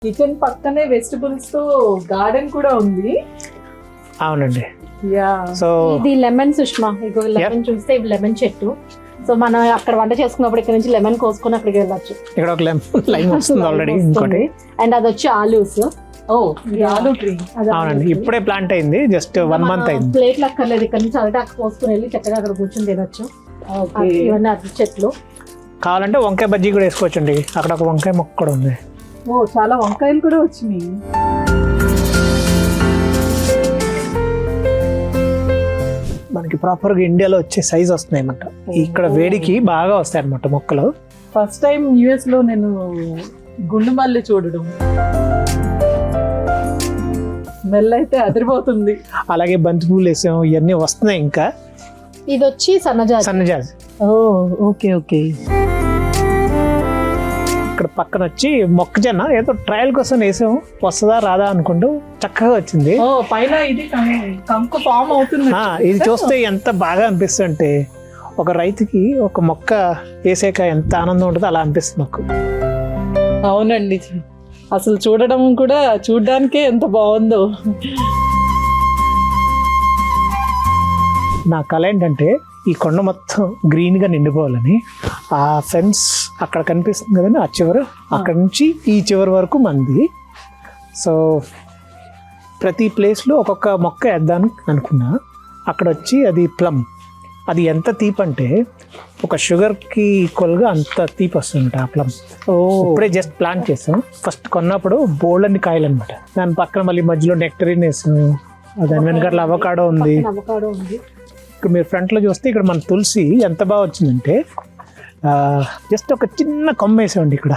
Kitchen పక్కనే vegetables తో garden కూడా ఉంది. అవునండి. యా, సో ఇది లెమన్ సుష్మా. ఇగో లెమన్ చూస్తే ఇది లెమన్ చెట్టు. సో మనం అక్కడ వంట చేసుకున్నప్పుడు ఇక్కడ నుంచి లెమన్ కోసుకొని అక్కడికి వెళ్ళొచ్చు. ఇక్కడ ఒక లైన్ వస్తుంది ఆల్రెడీ. ఇంకోటి అండ్ అది వచ్చి ఆలూస్. ఓ ఆలూ ట్రీ. అవునండి, ఇప్పుడే ప్లాంట్ అయింది, జస్ట్ 1 month అయింది. ప్లేట్లు అక్కర్లేదు, ఇక్కడ నుంచి అరటాకు పోసుకొని వెళ్ళి చక్కగా అక్కడ కూర్చొని తినొచ్చు. ఓకే, ఇవన్నీ అరటి చెట్లు. కావాలంటే వంకాయ బజ్జీ కూడా వేసుకోవచ్చండి. అక్కడ ఒక వంకాయ మొక్క కూడా ఉంది. ఓ చాలా వంకాయలు కూడా వచ్చినాయి. మనకి ప్రాపర్ గా ఇండియాలో వచ్చే సైజ్ వస్తున్నాయి అన్నమాట. ఇక్కడ వేడికి బాగా వస్తాయి అన్నమాట మొక్కలు. ఫస్ట్ టైం యుఎస్ లో నేను గుండు మల్లి చూడడం. స్మెల్ అయితే అదిరిపోతుంది. అలాగే బంతి పూలు వేసాం, ఇవన్నీ వస్తున్నాయి. ఇంకా ఇది వచ్చి సన్నజాజి. ఓ ఓకే ఓకే. ఇక్కడ పక్కన వచ్చి మొక్కజొన్న ఏదో ట్రయల్ కోసం వేసాం, వస్తుందా రాదా అనుకుంటూ చక్కగా వచ్చింది. ఓ పైన ఇది కంకు ఫామ్ అవుతుంది. ఇది చూస్తే ఎంత బాగా అనిపిస్తుంటే, ఒక రైతుకి ఒక మొక్క వేసాక ఎంత ఆనందం ఉంటుందో అలా అనిపిస్తుంది నాకు. అవునండి, అసలు చూడడం కూడా చూడడానికే ఎంత బాగుందో. నా కళ ఏంటంటే ఈ కొండ మొత్తం గ్రీన్ గా నిండిపోవాలని. ఆ ఫెన్స్ అక్కడ కనిపిస్తుంది కదండి, ఆ చివరు, అక్కడ నుంచి ఈ చివరి వరకు మంది. సో ప్రతి ప్లేస్లో ఒక్కొక్క మొక్క వేద్దాం అనుకున్నా. అక్కడ వచ్చి అది ప్లమ్. అది ఎంత తీపి అంటే ఒక షుగర్కి ఈక్వల్గా అంత తీపి వస్తుంది ఆ ప్లమ్. ఇప్పుడే జస్ట్ ప్లాంట్ చేసాం. ఫస్ట్ కొన్నప్పుడు బోల్డ్ అన్ని కాయలు అనమాట. దాని పక్కన మళ్ళీ మధ్యలో నెక్టరీన్ వేసాం. దాని వెనకాల అవకాడో ఉంది. ఇక్కడ మీరు ఫ్రంట్లో చూస్తే ఇక్కడ మన తులసి ఎంత బాగా వచ్చిందంటే, జస్ట్ ఒక చిన్న కొమ్మ వేసామండి ఇక్కడ.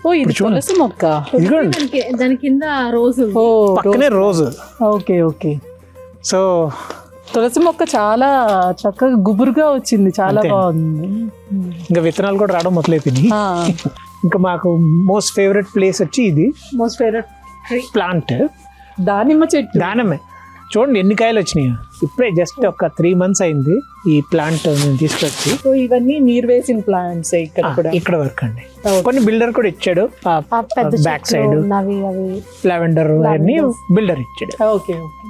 ఓ ఇది తులసి మొక్క. ఇదిగోండి, దాని కింద రోజు. ఓ పక్కనే రోజు. Okay okay. సో తులసి మొక్క చాలా చక్కగా గుబురుగా వచ్చింది, చాలా బాగుంది. ఇంకా విత్తనాలు కూడా రావడం మొదలైపోయినాయి. ఇంకా మాకు మోస్ట్ ఫేవరెట్ ప్లేస్ వచ్చి ఇది. మోస్ట్ ఫేవరెట్ ట్రీ ప్లాంట్ దానిమ్మ చెట్టు. దానిమ్మే. చూడండి ఎన్ని కాయలు వచ్చినాయి. ఇప్పుడే జస్ట్ ఒక 3 months అయింది ఈ ప్లాంట్ నేను తీసుకొచ్చి. సో ఇవన్నీ మీరు వేసిన ప్లాంట్స్ ఇక్కడ వరకు అండి. కొన్ని బిల్డర్ కూడా ఇచ్చాడు. బ్యాక్ సైడ్ అవి లావెండర్ అన్ని బిల్డర్ ఇచ్చాడు. Okay okay.